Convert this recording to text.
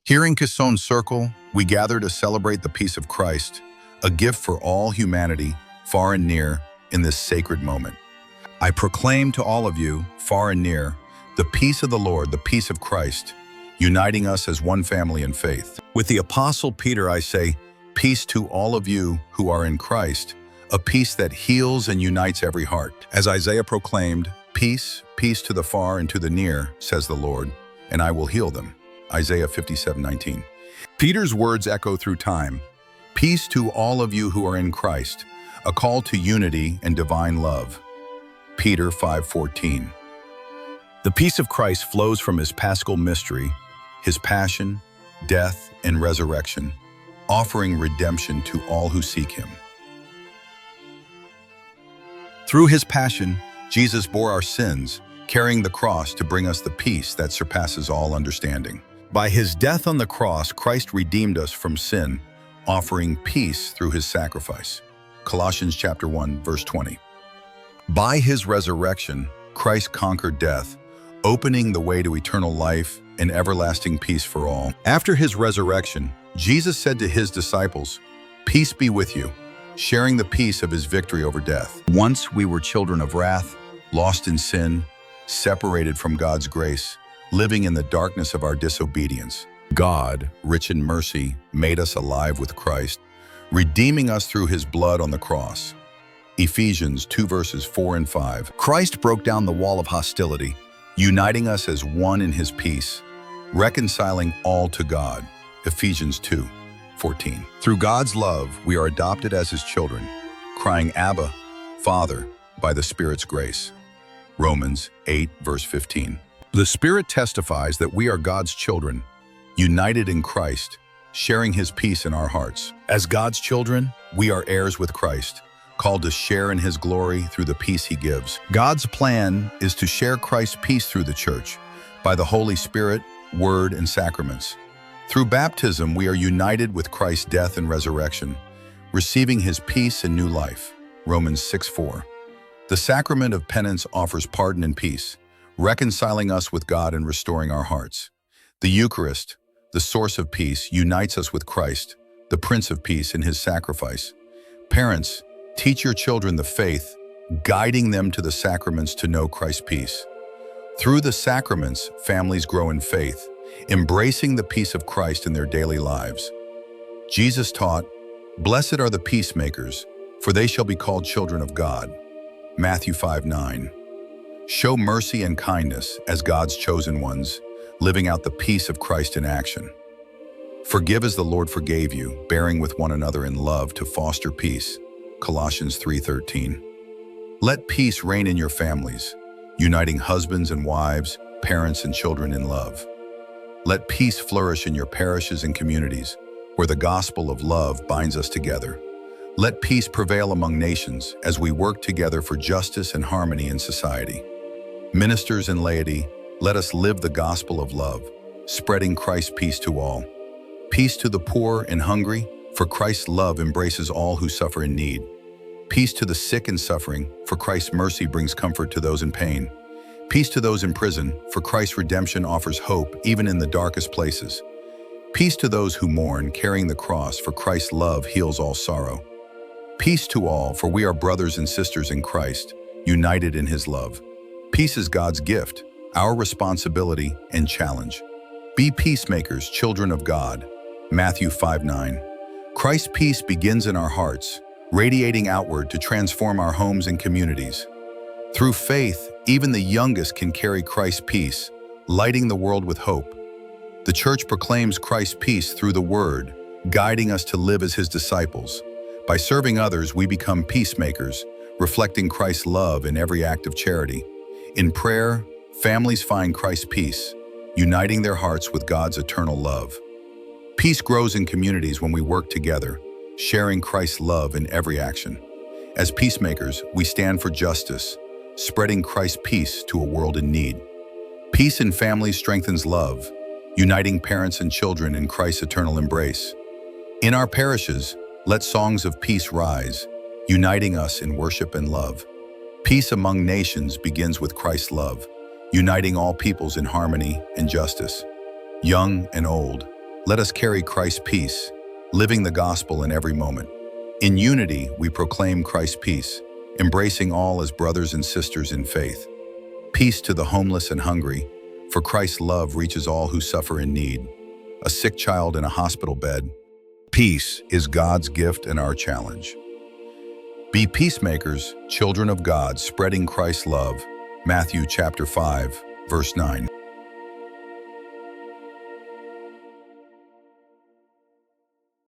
Here in Quezon Circle, we gather to celebrate the peace of Christ, a gift for all humanity, far and near, in this sacred moment. I proclaim to all of you, far and near, the peace of the Lord, the peace of Christ, uniting us as one family in faith. With the Apostle Peter, I say, peace to all of you who are in Christ, a peace that heals and unites every heart. As Isaiah proclaimed, peace, peace to the far and to the near, says the Lord, and I will heal them. Isaiah 57:19. Peter's words echo through time. Peace to all of you who are in Christ, a call to unity and divine love. Peter 5:14. The peace of Christ flows from his Paschal Mystery, his passion, death, and resurrection, offering redemption to all who seek him. Through his passion, Jesus bore our sins, carrying the cross to bring us the peace that surpasses all understanding. By his death on the cross, Christ redeemed us from sin, offering peace through his sacrifice. Colossians chapter 1, verse 20. By his resurrection, Christ conquered death, opening the way to eternal life and everlasting peace for all. After his resurrection, Jesus said to his disciples, "Peace be with you," sharing the peace of his victory over death. Once we were children of wrath, lost in sin, separated from God's grace, living in the darkness of our disobedience. God, rich in mercy, made us alive with Christ, redeeming us through his blood on the cross. Ephesians 2 verses 4 and 5. Christ broke down the wall of hostility, uniting us as one in his peace, reconciling all to God. Ephesians 2:14. Through God's love, we are adopted as his children, crying, "Abba, Father," by the Spirit's grace. Romans 8 verse 15. The Spirit testifies that we are God's children, united in Christ, sharing his peace in our hearts. As God's children, we are heirs with Christ, called to share in his glory through the peace he gives. God's plan is to share Christ's peace through the church, by the Holy Spirit, word, and sacraments. Through baptism, we are united with Christ's death and resurrection, receiving his peace and new life. Romans 6:4. The sacrament of penance offers pardon and peace, reconciling us with God and restoring our hearts. The Eucharist, the source of peace, unites us with Christ, the Prince of Peace, in his sacrifice. Parents, teach your children the faith, guiding them to the sacraments to know Christ's peace. Through the sacraments, families grow in faith, embracing the peace of Christ in their daily lives. Jesus taught, "Blessed are the peacemakers, for they shall be called children of God." Matthew 5:9. Show mercy and kindness as God's chosen ones, living out the peace of Christ in action. Forgive as the Lord forgave you, bearing with one another in love to foster peace. Colossians 3:13. Let peace reign in your families, uniting husbands and wives, parents and children in love. Let peace flourish in your parishes and communities, where the gospel of love binds us together. Let peace prevail among nations as we work together for justice and harmony in society. Ministers and laity, let us live the gospel of love, spreading Christ's peace to all. Peace to the poor and hungry, for Christ's love embraces all who suffer in need. Peace to the sick and suffering, for Christ's mercy brings comfort to those in pain. Peace to those in prison, for Christ's redemption offers hope even in the darkest places. Peace to those who mourn, carrying the cross, for Christ's love heals all sorrow. Peace to all, for we are brothers and sisters in Christ, united in his love. Peace is God's gift, our responsibility and challenge. Be peacemakers, children of God. Matthew 5:9. Christ's peace begins in our hearts, radiating outward to transform our homes and communities. Through faith, even the youngest can carry Christ's peace, lighting the world with hope. The Church proclaims Christ's peace through the Word, guiding us to live as his disciples. By serving others, we become peacemakers, reflecting Christ's love in every act of charity. In prayer, families find Christ's peace, uniting their hearts with God's eternal love. Peace grows in communities when we work together, sharing Christ's love in every action. As peacemakers, we stand for justice, spreading Christ's peace to a world in need. Peace in families strengthens love, uniting parents and children in Christ's eternal embrace. In our parishes, let songs of peace rise, uniting us in worship and love. Peace among nations begins with Christ's love, uniting all peoples in harmony and justice. Young and old, Let us carry Christ's peace, living the gospel in every moment. In unity, we proclaim Christ's peace, embracing all as brothers and sisters in faith. Peace to the homeless and hungry, for Christ's love reaches all who suffer in need. A sick child in a hospital bed. Peace is God's gift and our challenge. Be peacemakers, children of God, spreading Christ's love. Matthew chapter 5, verse 9.